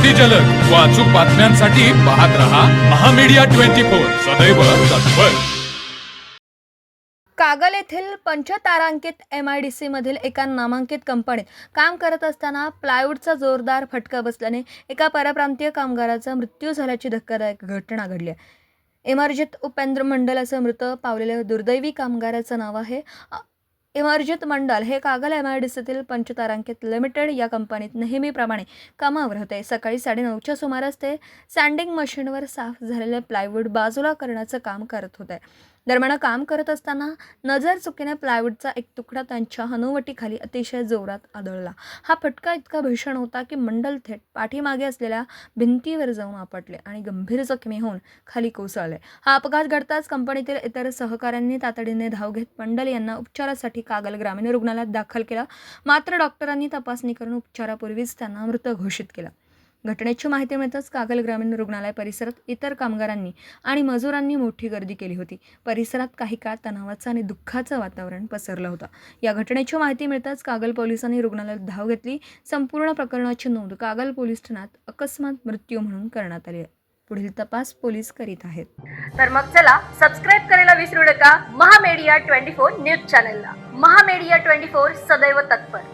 अतिजलद व अचूक बातम्यांसाठी पाहत रहा महामीडिया 24 सदैव तत्पर. कागल येथील पंचतारांकित MIDC मधील एका नामांकित कंपनीत काम करत असताना प्लायवूडचा जोरदार फटका बसल्याने एका परप्रांतीय कामगाराचा मृत्यू झाल्याची धक्कादायक घटना घडली आहे. इमरजित उपेंद्र मंडल असं मृत पावलेल्या दुर्दैवी कामगाराचं नाव आहे. इमरजित मंडल हे कागल MIDCतील पंचतारांकित लिमिटेड या कंपनीत नेहमीप्रमाणे कामावर होते. सकाळी 9:30च्या सुमारास ते सँडिंग मशीनवर साफ झालेले प्लायवूड बाजूला करण्याचं काम करत होते. दरम्यान काम करत असताना नजर चुकीने प्लायवूडचा एक तुकडा त्यांच्या हनुवटीखाली अतिशय जोरात आदळला. हा फटका इतका भीषण होता की मंडल थेट पाठीमागे असलेल्या भिंतीवर जाऊन आपटले आणि गंभीर जखमी होऊन खाली कोसळले. हा अपघात घडताच कंपनीतील इतर सहकाऱ्यांनी तातडीने धाव घेत मंडल यांना उपचारासाठी कागल ग्रामीण रुग्णालयात दाखल केलं. मात्र डॉक्टरांनी तपासणी करून उपचारापूर्वीच त्यांना मृत घोषित केलं. घटनेची माहिती मिळताच कागल ग्रामीण रुग्णालय परिसरात इतर कामगारांनी आणि मजुरांनी मोठी गर्दी केली होती. परिसरात काही काळ तणावाचं आणि दुःखाचं वातावरण पसरलं होतं. या घटनेची माहिती मिळताच कागल पोलिसांनी रुग्णालयात धाव घेतली. संपूर्ण प्रकरणाची नोंद कागल पोलीस ठाण्यात अकस्मात मृत्यू म्हणून करण्यात आली आहे. पुढील तपास पोलीस करीत आहेत. तर मग चला सबस्क्राईब करायला विसरू नका महामीडिया 24 न्यूज चॅनलला. महामीडिया 24 सदैव तत्पर.